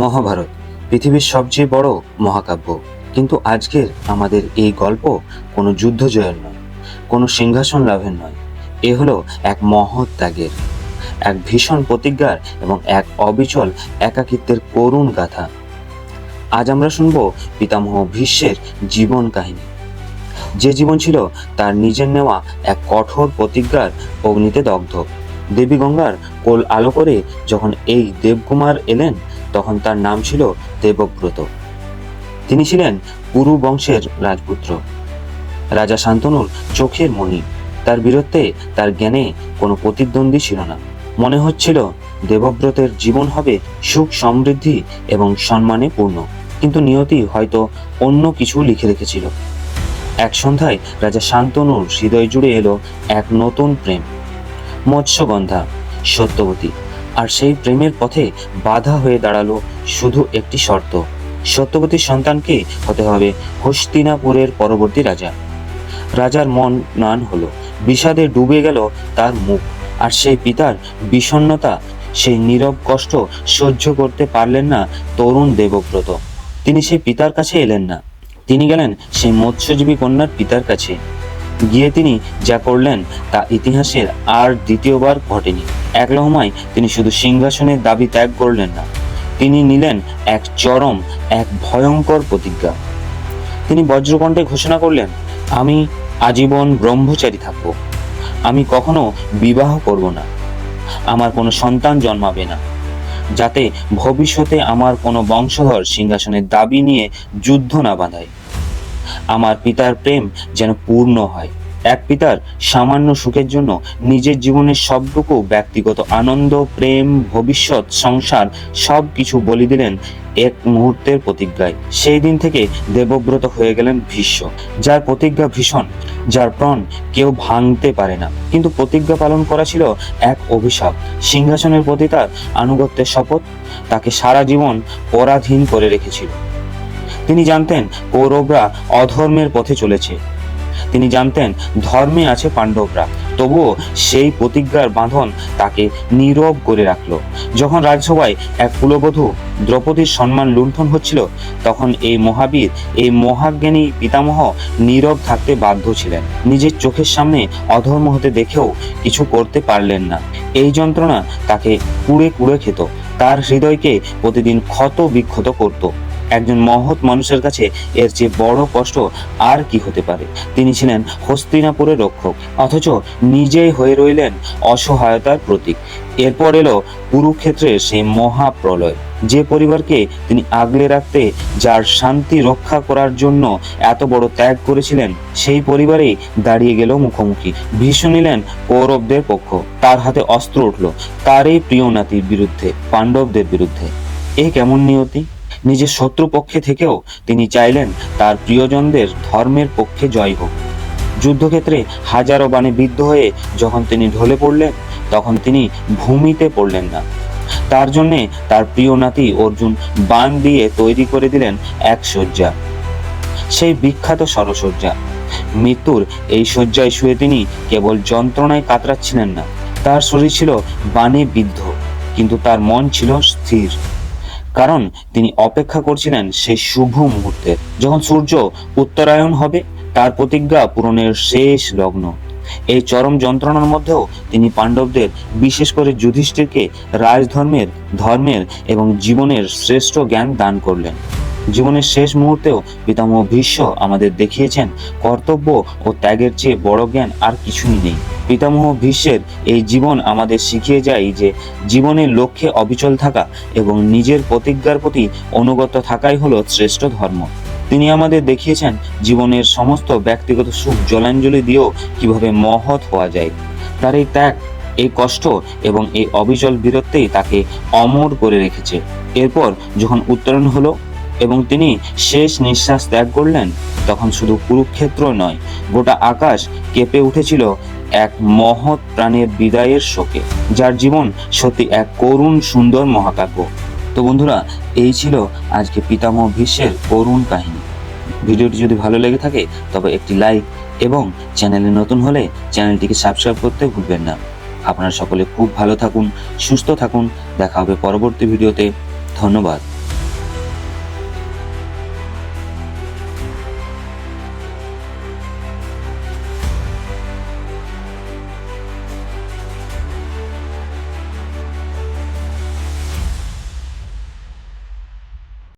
মহাভারত পৃথিবীর সবচেয়ে বড় মহাকাব্য। কিন্তু আজকের আমাদের এই গল্প কোনো যুদ্ধ জয়ের নয়, কোনো সিংহাসন লাভের নয়। এ হলো এক মহৎ ত্যাগের, এক ভীষণ প্রতিজ্ঞার এবং এক অবিচল একাকিত্বের করুণ গাথা। আজ আমরা শুনব পিতামহ ভীষ্মের জীবন কাহিনী, যে জীবন ছিল তার নিজের নেওয়া এক কঠোর প্রতিজ্ঞার অগ্নিতে দগ্ধ। দেবী গঙ্গার কোল আলো করে যখন এই দেবকুমার এলেন, তখন তার নাম ছিল দেবব্রত। তিনি ছিলেন কুরু বংশের রাজপুত্র, রাজা শান্তনুর চোখের মণি। তার বীরত্বে, তার জ্ঞানে কোনো প্রতিদ্বন্দ্বী ছিল না। মনে হচ্ছিল দেবব্রতের জীবন হবে সুখ, সমৃদ্ধি এবং সম্মানে পূর্ণ। কিন্তু নিয়তি হয়তো অন্য কিছু লিখে রেখেছিল। এক সন্ধ্যায় রাজা শান্তনুর হৃদয় জুড়ে এলো এক নতুন প্রেম, মৎস্যগন্ধা, সত্যবতী। আর সেই প্রেমের পথে বাধা হয়ে দাঁড়ালো শুধু একটি শর্ত: সত্যবতীর সন্তানকে হতে হবে হস্তিনাপুরের পরবর্তী রাজা। রাজার মন ম্লান হলো, বিষাদে ডুবে গেল তার মুখ। আর সেই পিতার বিষণ্ণতা, সেই নীরব কষ্ট সহ্য করতে পারলেন না তরুণ দেবব্রত। তিনি সেই পিতার কাছে এলেন না, তিনি গেলেন সেই মৎস্যজীবী কন্যার পিতার কাছে। গিয়ে তিনি যা করলেন তা ইতিহাসের আর দ্বিতীয়বার ঘটেনি। এক লহমায় তিনি শুধু সিংহাসনের দাবি ত্যাগ করলেন না, তিনি নিলেন এক চরম, এক ভয়ঙ্কর প্রতিজ্ঞা। তিনি বজ্রকণ্ঠে ঘোষণা করলেন, আমি আজীবন ব্রহ্মচারী থাকব, আমি কখনো বিবাহ করব না, আমার কোনো সন্তান জন্মাবে না, যাতে ভবিষ্যতে আমার কোনো বংশধর সিংহাসনের দাবি নিয়ে যুদ্ধ না বাঁধায়। আমার পিতার প্রেম যেন পূর্ণ হয়। এক পিতার সামান্য সুখের জন্য নিজের জীবনের সবটুকু ব্যক্তিগত আনন্দ, প্রেম, ভবিষ্যৎ, সংসার সব কিছু বলি দিলেন এক মুহূর্তের প্রতিজ্ঞায়। সেই দিন থেকে দেবব্রত হয়ে গেলেন ভীষ্ম, যার প্রতিজ্ঞা ভীষণ, যার প্রাণ কেউ ভাঙতে পারে না। কিন্তু প্রতিজ্ঞা পালন করা ছিল এক অভিশাপ। সিংহাসনের প্রতি তার আনুগত্যের শপথ তাকে সারা জীবন পরাধীন করে রেখেছিল। তিনি জানতেন কৌরবরা অধর্মের পথে চলেছে, তিনি জানতেন ধর্মে আছে পাণ্ডবরা। তবুও সেই প্রতিজ্ঞার বাঁধন তাকে নীরব করে রাখলো। যখন রাজসভায় এক কুলবধূ দ্রৌপদীর সম্মান লুণ্ঠন হচ্ছিল, তখন এই মহাবীর, এই মহাজ্ঞানী পিতামহ নীরব থাকতে বাধ্য ছিলেন। নিজের চোখের সামনে অধর্ম হতে দেখেও কিছু করতে পারলেন না। এই যন্ত্রণা তাকে কুড়ে কুড়ে খেত, তার হৃদয়কে প্রতিদিন ক্ষত বিক্ষত করত। একজন মহৎ মানুষের কাছে এর চেয়ে বড় কষ্ট আর কি হতে পারে? তিনি ছিলেন হস্তিনাপুরের রক্ষক, অথচ নিজেই হয়ে রইলেন অসহায়তার প্রতীক। এরপর এলো কুরুক্ষেত্রের সেই মহাপ্রলয়। যে পরিবারকে তিনি আগলে রাখতে, যার শান্তি রক্ষা করার জন্য এত বড় ত্যাগ করেছিলেন, সেই পরিবারেই দাঁড়িয়ে গেল মুখোমুখি। ভীষ্ম নিলেন কৌরবদের পক্ষ, তার হাতে অস্ত্র উঠল তারই প্রিয় নাতির বিরুদ্ধে, পাণ্ডবদের বিরুদ্ধে। এ কেমন নিয়তি! নিজের শত্রু পক্ষে থেকেও তিনি চাইলেন তার প্রিয়জনদের ধর্মের পক্ষে জয় হোক। যুদ্ধক্ষেত্রে হাজারো বাণে বিদ্ধ হয়ে যখন তিনি ঢলে পড়লেন, তখন তিনি ভূমিতে পড়লেন না। তার জন্যে তার প্রিয় নাতি অর্জুন বাণ দিয়ে তৈরি করে দিলেন এক শয্যা, সেই বিখ্যাত সরসজ্জা। মৃত্যুর এই শয্যায় শুয়ে তিনি কেবল যন্ত্রণায় কাতরাচ্ছিলেন না, তার শরীর ছিল বাণে বিদ্ধ, কিন্তু তার মন ছিল স্থির। কারণ তিনি অপেক্ষা করছিলেন সেই শুভ মুহূর্তের, যখন সূর্য উত্তরায়ণ হবে, তার প্রতিজ্ঞা পূরণের শেষ লগ্ন। এই চরম যন্ত্রণার মধ্যেও তিনি পাণ্ডবদের, বিশেষ করে যুধিষ্ঠিরকে রাজধর্মের, ধর্মের এবং জীবনের শ্রেষ্ঠ জ্ঞান দান করলেন। জীবনের শেষ মুহূর্তেও পিতামহ ভীষ্ম আমাদের দেখিয়েছেন, কর্তব্য ও ত্যাগের চেয়ে বড় জ্ঞান আর কিছুই নেই। পিতামহ ভীষ্মের এই জীবন আমাদের শিখিয়ে যায় যে জীবনের লক্ষ্যে অবিচল থাকা এবং নিজের প্রতিজ্ঞার প্রতি অনুগত থাকাই হলো শ্রেষ্ঠ ধর্ম। তিনি আমাদের দেখিয়েছেন জীবনের সমস্ত ব্যক্তিগত সুখ জলাঞ্জলি দিয়েও কিভাবে মহৎ হওয়া যায়। তার এই ত্যাগ, এই কষ্ট এবং এই অবিচল বীরত্বেই তাকে অমর করে রেখেছে। এরপর যখন উত্তরণ হলো এবং তিনি শেষ নিঃশ্বাস ত্যাগ করলেন, তখন শুধু কুরুক্ষেত্র নয়, গোটা আকাশ কেঁপে উঠেছিল এক মহৎ প্রাণের বিদায়ের শোকে, যার জীবন সত্যি এক করুণ সুন্দর মহাকাব্য। তো বন্ধুরা, এই ছিল আজকে পিতামহ ভীষ্মের করুণ কাহিনী। ভিডিওটি যদি ভালো লেগে থাকে তবে একটি লাইক এবং চ্যানেলে নতুন হলে চ্যানেলটিকে সাবস্ক্রাইব করতে ভুলবেন না। আপনারা সকলে খুব ভালো থাকুন, সুস্থ থাকুন। দেখা হবে পরবর্তী ভিডিওতে। ধন্যবাদ।